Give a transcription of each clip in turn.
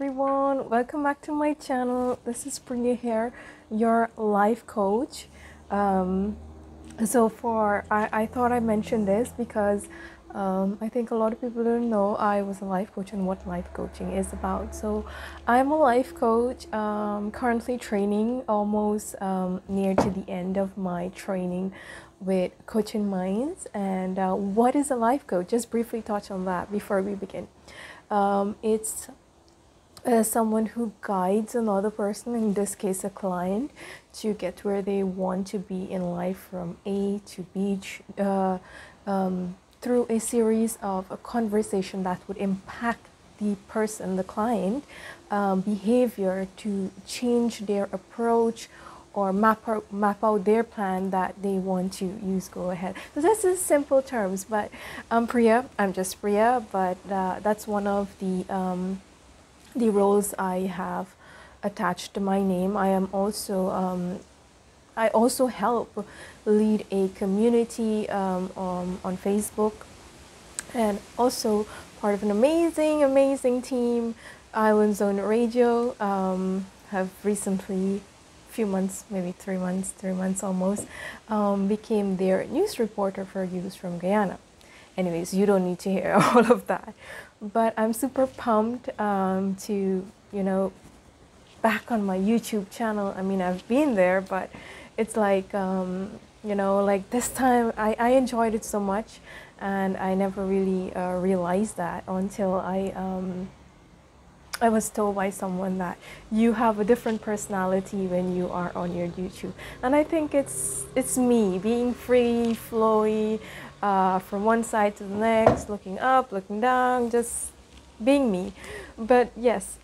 everyone, welcome back to my channel. This is Priya here, your life coach. I thought I mentioned this because I think a lot of people don't know I was a life coach and what life coaching is about. So I'm a life coach, currently training, almost near to the end of my training with Coaching Minds. And what is a life coach? Just briefly touch on that before we begin. It's someone who guides another person, in this case a client, to get where they want to be in life from A to B through a series of a conversation that would impact the person, the client, behavior to change their approach or map out their plan that they want to use. Go ahead. So this is simple terms, but I'm Priya. I'm just Priya, but that's one of the roles I have attached to my name. I am also I also help lead a community on Facebook, and also part of an amazing team, Island Zone Radio. Have recently, few months, maybe 3 months almost, became their news reporter for Youth from Guyana. Anyways, you don't need to hear all of that, but I'm super pumped to, back on my YouTube channel. I mean, I've been there, but it's like, like this time I enjoyed it so much, and I never really realized that until I was told by someone that you have a different personality when you are on your YouTube. And I think it's me being free, flowy, from one side to the next, looking up, looking down, just being me. But yes,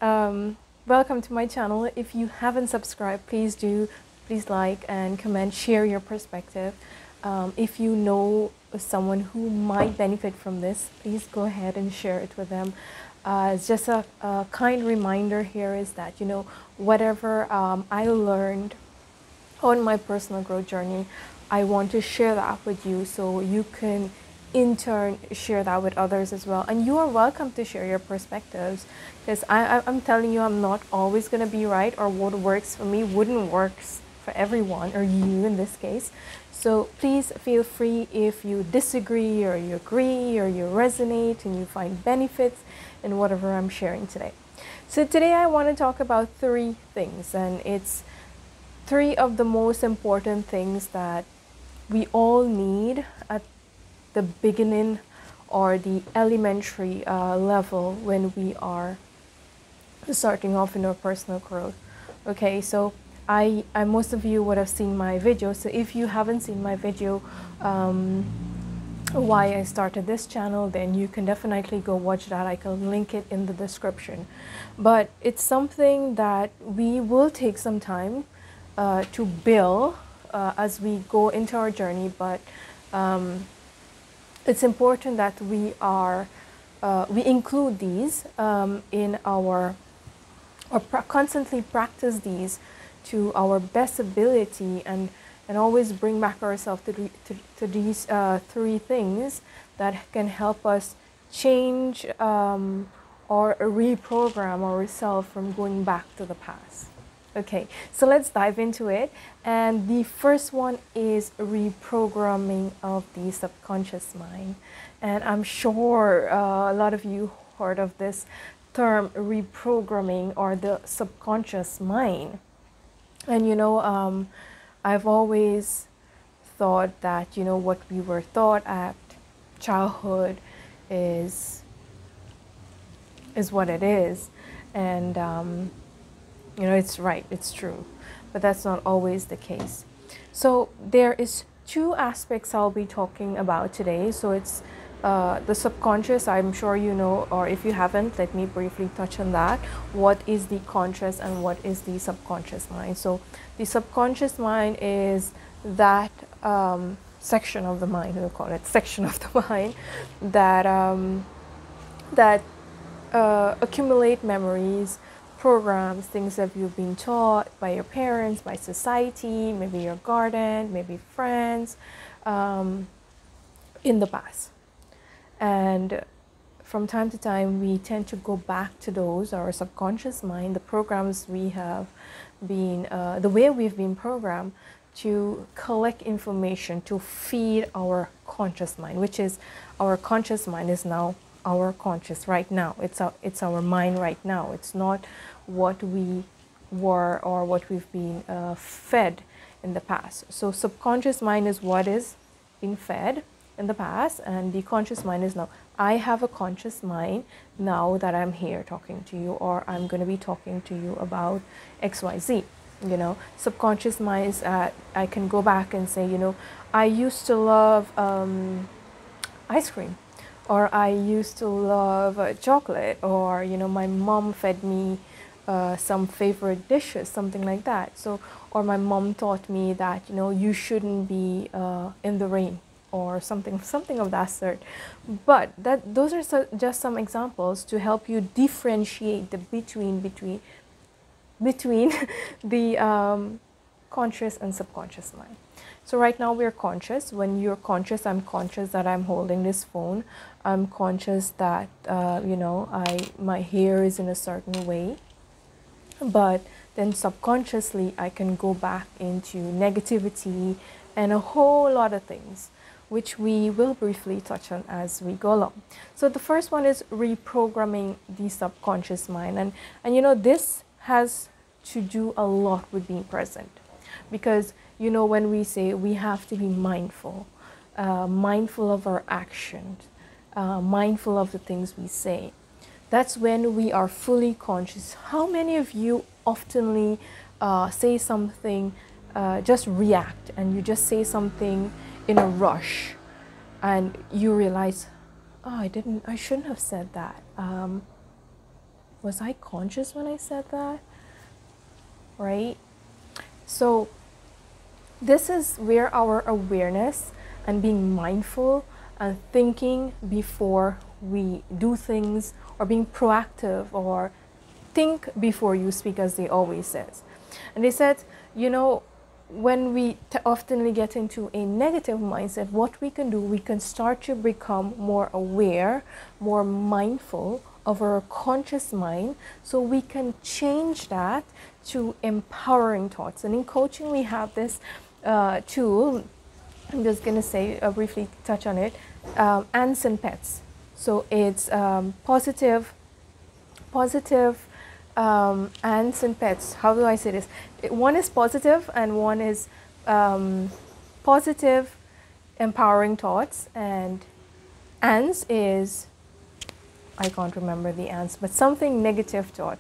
welcome to my channel. If you haven't subscribed, please do. Please like and comment, share your perspective. If you know someone who might benefit from this, please go ahead and share it with them. It's just a kind reminder here is that, whatever I learned on my personal growth journey, I want to share that with you so you can in turn share that with others as well. And you are welcome to share your perspectives, because I'm telling you, I'm not always going to be right, or what works for me wouldn't work for everyone, or you in this case. So please feel free if you disagree or you agree or you resonate and you find benefits in whatever I'm sharing today. So today I want to talk about 3 things, and it's 3 of the most important things that we all need at the beginning or the elementary level when we are starting off in our personal growth. Okay, so I most of you would have seen my video. So if you haven't seen my video, why I started this channel, then you can definitely go watch that. I can link it in the description. But it's something that we will take some time to build as we go into our journey. But it's important that we include these in our, or constantly practice these to our best ability, and always bring back ourselves to these 3 things that can help us change or reprogram ourselves from going back to the past. Okay, so let's dive into it. And the first one is reprogramming of the subconscious mind. And I'm sure a lot of you heard of this term, reprogramming, or the subconscious mind. And I've always thought that, what we were taught at childhood is what it is. And, it's right, it's true. But that's not always the case. So there is 2 aspects I'll be talking about today. So it's the subconscious. I'm sure you know, or if you haven't, let me briefly touch on that. What is the conscious and what is the subconscious mind? So the subconscious mind is that section of the mind, we'll call it section of the mind, that accumulate memories, programs, things that you've been taught by your parents, by society, maybe your guardian, maybe friends, in the past. And from time to time we tend to go back to those, our subconscious mind, the programs we have been, the way we've been programmed to collect information to feed our conscious mind, which is our conscious mind is now our conscious right now. It's our mind right now. It's not what we were or what we've been fed in the past. So subconscious mind is what is being fed in the past, and the conscious mind is now. I have a conscious mind now that I'm here talking to you, or I'm going to be talking to you about XYZ. You know, subconscious mind is I can go back and say, you know, I used to love ice cream, or I used to love chocolate, or, you know, my mom fed me some favorite dishes, something like that. So, or my mom taught me that, you know, you shouldn't be in the rain, or something of that sort. But those are just some examples to help you differentiate the between the conscious and subconscious mind. So right now we're conscious. When you're conscious, I'm conscious that I'm holding this phone. I'm conscious that you know, my hair is in a certain way. But then subconsciously I can go back into negativity and a whole lot of things, which we will briefly touch on as we go along. So the first one is reprogramming the subconscious mind. And you know, this has to do a lot with being present, because, you know, when we say we have to be mindful, mindful of our actions, mindful of the things we say, that's when we are fully conscious. How many of you oftenly say something, just react, and you just say something in a rush, and you realize, oh, I shouldn't have said that. Was I conscious when I said that? Right? So this is where our awareness and being mindful and thinking before we do things, or being proactive, or think before you speak, as they always says. And they said, you know, when we often get into a negative mindset, what we can do, we can start to become more aware, more mindful of our conscious mind, so we can change that to empowering thoughts. And in coaching, we have this tool. I'm just going to say, briefly touch on it, ants and pets. So it's positive ants and pets. How do I say this? One is positive and one is positive empowering thoughts, and ants is, I can't remember the ants, but something negative thought.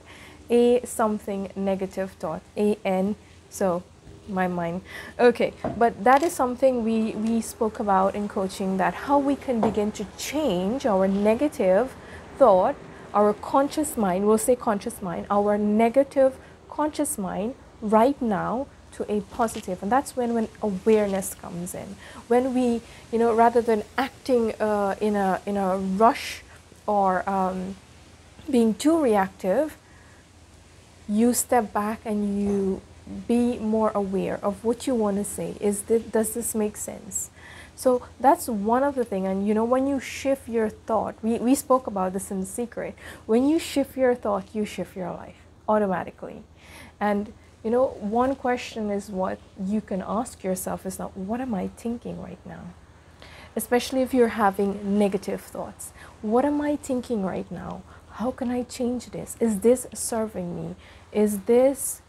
Something negative thought. A-N. So my mind. Okay, but that is something we spoke about in coaching, that how we can begin to change our negative thought, our conscious mind, we'll say conscious mind, our negative conscious mind right now to a positive. And that's when awareness comes in. When we, you know, rather than acting in a rush, or being too reactive, you step back and you be more aware of what you want to say. Does this make sense? So that's one of the things. And you know, when you shift your thought, we spoke about this in The Secret. When you shift your thought, you shift your life automatically. And you know, one question is what you can ask yourself is not, what am I thinking right now? Especially if you're having negative thoughts. What am I thinking right now? How can I change this? Is this serving me? Is this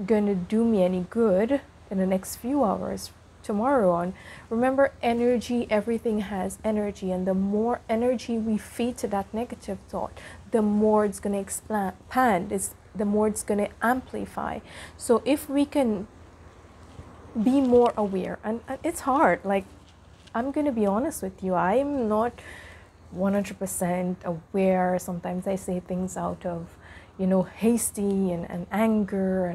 going to do me any good in the next few hours, tomorrow on? Remember, energy, everything has energy. And the more energy we feed to that negative thought, the more it's going to expand, the more it's going to amplify. So if we can be more aware, and it's hard, like, I'm going to be honest with you, I'm not 100% aware. Sometimes I say things out of, you know, hasty and anger,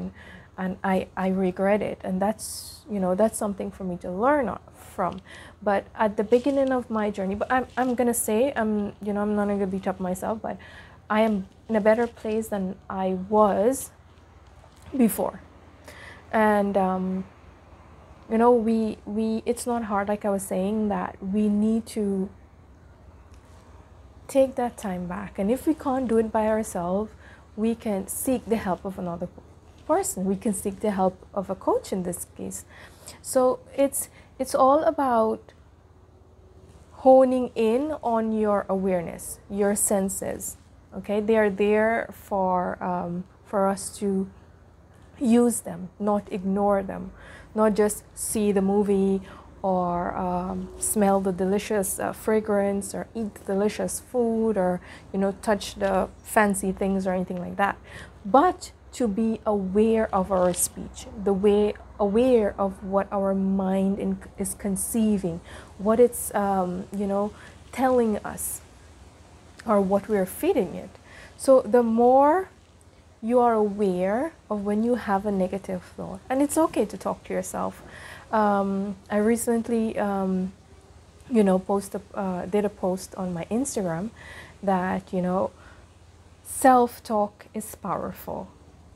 and I regret it. And that's, you know, that's something for me to learn from. But at the beginning of my journey, but I'm going to say, you know, I'm not going to beat up myself, but I am in a better place than I was before. And, you know, we it's not hard, like I was saying, that we need to take that time back. And if we can't do it by ourselves, we can seek the help of another person. We can seek the help of a coach in this case. So it's all about honing in on your awareness, your senses. Okay, they are there for us to use them, not ignore them, not just see the movie or smell the delicious fragrance or eat the delicious food or touch the fancy things or anything like that, but to be aware of our speech, aware of what our mind is conceiving, what it's telling us, or what we're feeding it. So the more you are aware of when you have a negative thought, and it's okay to talk to yourself. I recently, did a post on my Instagram that, self-talk is powerful.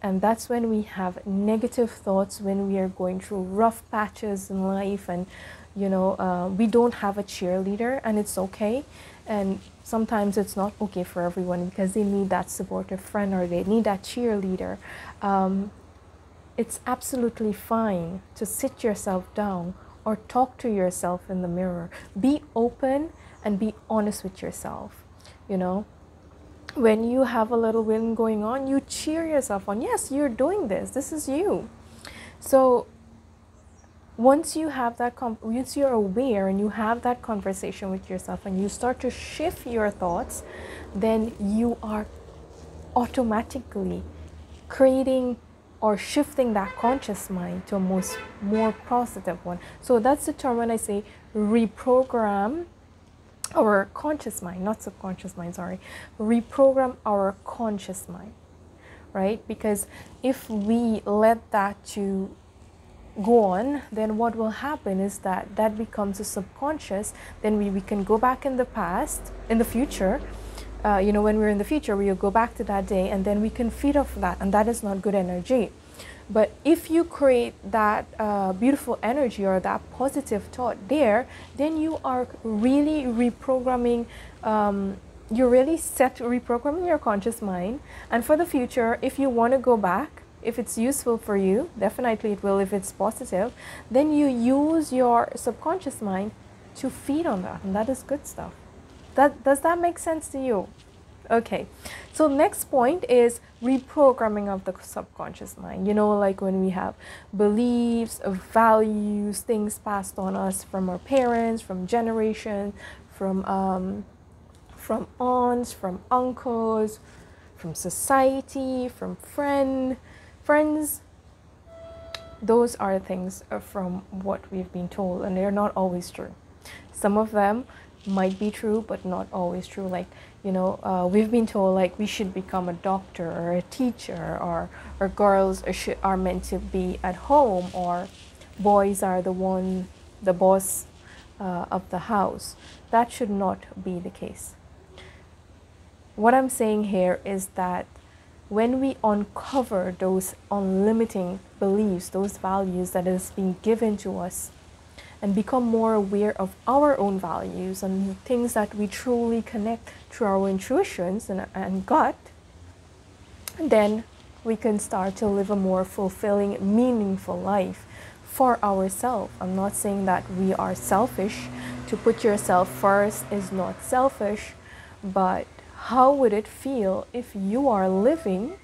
And that's when we have negative thoughts, when we are going through rough patches in life and, we don't have a cheerleader, and it's okay. And sometimes it's not okay for everyone because they need that supportive friend or they need that cheerleader. It's absolutely fine to sit yourself down or talk to yourself in the mirror. Be open and be honest with yourself. When you have a little win going on, you cheer yourself on. Yes, you're doing this. This is you. So once you have that, once you're aware and you have that conversation with yourself and you start to shift your thoughts, then you are automatically creating or shifting that conscious mind to a more positive one. So that's the term when I say reprogram our conscious mind, not subconscious mind, sorry. Reprogram our conscious mind, right? Because if we let that to go on, then what will happen is that becomes a subconscious. Then we can go back in the past, in the future, when we're in the future, we'll go back to that day and then we can feed off that, and that is not good energy. But if you create that beautiful energy or that positive thought there, then you are really reprogramming, you're really set to reprogramming your conscious mind. And for the future, if you want to go back, if it's useful for you, definitely it will if it's positive, then you use your subconscious mind to feed on that, and that is good stuff. Does that make sense to you? Okay, so next point is reprogramming of the subconscious mind. Like when we have beliefs, values, things passed on us from our parents, from generation, from aunts, from uncles, from society, from friends. Those are things from what we've been told, and they're not always true. Some of them might be true, but not always true. Like, we've been told like we should become a doctor or a teacher, or girls are meant to be at home, or boys are the boss of the house. That should not be the case. What I'm saying here is that when we uncover those unlimiting beliefs, those values that is being given to us, and become more aware of our own values and the things that we truly connect through our intuitions and gut, then we can start to live a more fulfilling, meaningful life for ourselves. I'm not saying that we are selfish. To put yourself first is not selfish, but how would it feel if you are living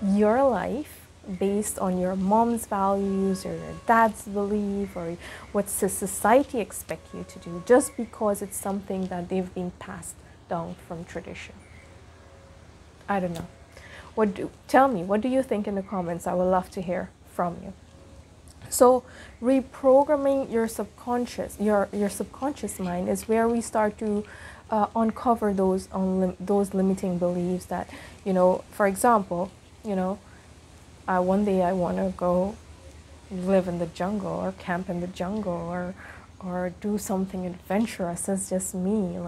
your life based on your mom's values or your dad's belief or what society expects you to do, just because it's something that they've been passed down from tradition? I don't know. Tell me, what do you think in the comments? I would love to hear from you. So reprogramming your subconscious, your subconscious mind is where we start to uncover those limiting beliefs that, for example, one day I want to go live in the jungle or camp in the jungle or do something adventurous. It's just me,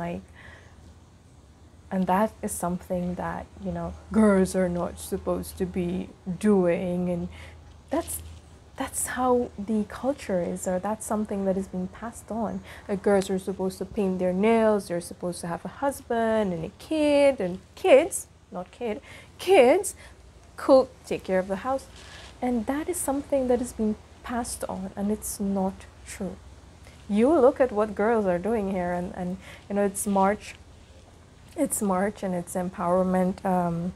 and that is something that, girls are not supposed to be doing, and that's how the culture is, or that's something that is being passed on. Like girls are supposed to paint their nails, they're supposed to have a husband and a kid, and kids, not kid, kids, cook, take care of the house. And that is something that is being passed on, and it's not true. You look at what girls are doing here, and you know, it's March and it's empowerment,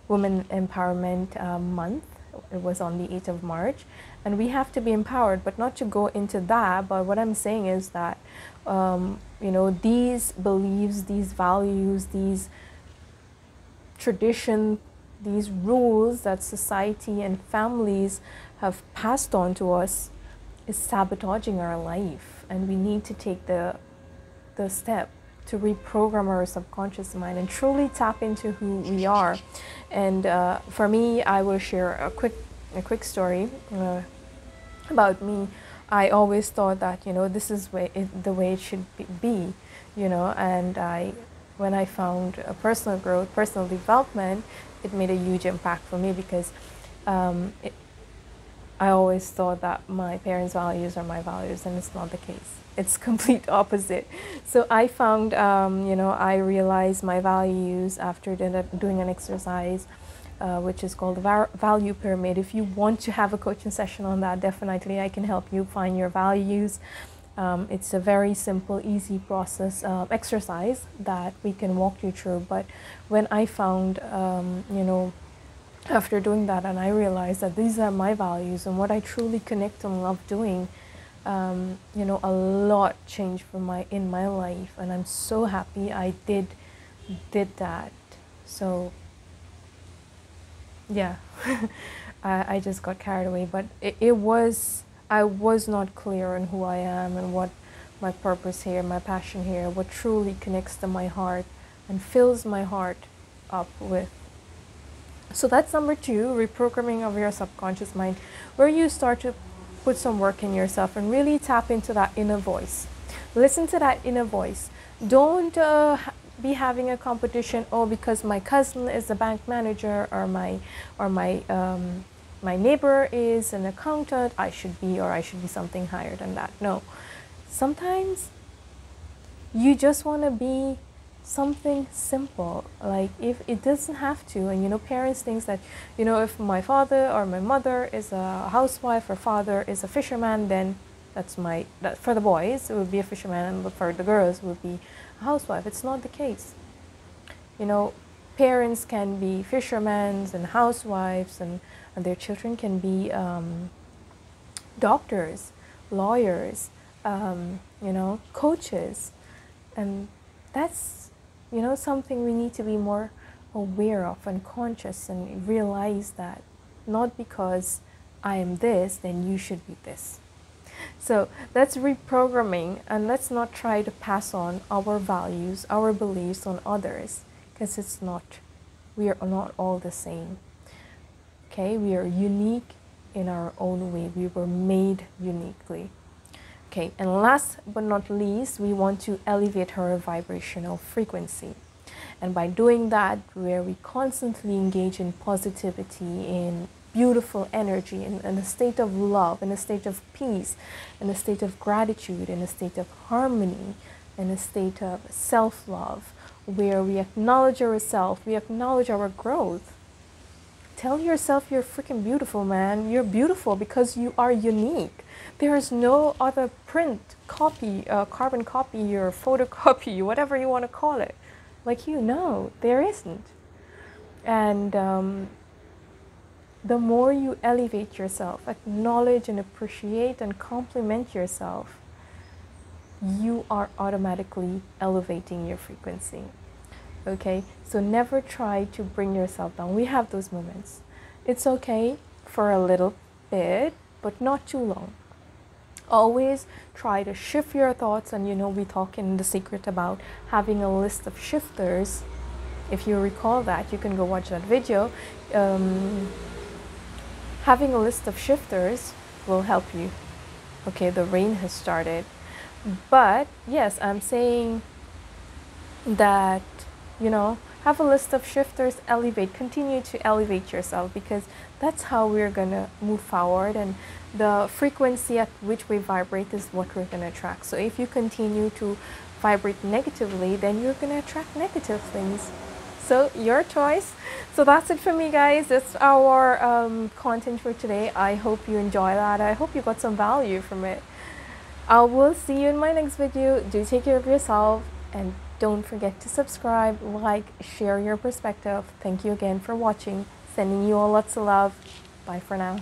women empowerment month. It was on the 8th of March, and we have to be empowered, but not to go into that. But what I'm saying is that, you know, these beliefs, these values, these tradition, these rules that society and families have passed on to us is sabotaging our life, and we need to take the step to reprogram our subconscious mind and truly tap into who we are. And for me, I will share a quick story about me. I always thought that, you know, this is the way it should be, you know, and when I found personal growth, personal development, it made a huge impact for me, because I always thought that my parents' values are my values, and it's not the case. It's complete opposite. So I found, you know, I realized my values after doing an exercise, which is called the value pyramid. If you want to have a coaching session on that, definitely I can help you find your values. It's a very simple, easy process, exercise that we can walk you through. But when I found, you know, after doing that, and I realized that these are my values and what I truly connect and love doing, you know, a lot changed in my life, and I'm so happy I did that. So yeah, I just got carried away, but I was not clear on who I am and what my purpose here, my passion here, what truly connects to my heart and fills my heart up with. So that's number 2, reprogramming of your subconscious mind, where you start to put some work in yourself and really tap into that inner voice. Listen to that inner voice. Don't be having a competition, oh, because my cousin is a bank manager, or my neighbor is an accountant, I should be something higher than that. No. Sometimes you just want to be something simple. Like, if it doesn't have to, and you know, parents think that, you know, if my father or my mother is a housewife or father is a fisherman, then that for the boys it would be a fisherman, and for the girls it would be a housewife. It's not the case. You know, parents can be fishermen and housewives, and their children can be doctors, lawyers, you know, coaches. And that's, you know, something we need to be more aware of and conscious, and realize that not because I am this, then you should be this. So that's reprogramming, and let's not try to pass on our values, our beliefs on others, because it's not, we are not all the same. Okay, we are unique in our own way. We were made uniquely. Okay, and last but not least, we want to elevate our vibrational frequency. And by doing that, where we constantly engage in positivity, in beautiful energy, in a state of love, in a state of peace, in a state of gratitude, in a state of harmony, in a state of self-love, where we acknowledge ourselves, we acknowledge our growth. Tell yourself you're freaking beautiful, man. You're beautiful because you are unique. There is no other print, copy, carbon copy, or photocopy, whatever you want to call it. Like, you know, there isn't. And the more you elevate yourself, acknowledge and appreciate and compliment yourself, you are automatically elevating your frequency. Okay, so never try to bring yourself down. We have those moments. It's okay for a little bit, but not too long. Always try to shift your thoughts, and you know, we talk in The Secret about having a list of shifters. If you recall that, you can go watch that video. Having a list of shifters will help you. Okay, the rain has started. But yes, I'm saying that, you know, have a list of shifters, elevate, continue to elevate yourself, because that's how we're gonna move forward, and the frequency at which we vibrate is what we're gonna attract. So if you continue to vibrate negatively, then you're gonna attract negative things. So your choice. So that's it for me, guys. That's our content for today. I hope you enjoy that. I hope you got some value from it. I will see you in my next video. Do take care of yourself, and don't forget to subscribe, like, share your perspective. Thank you again for watching. Sending you all lots of love. Bye for now.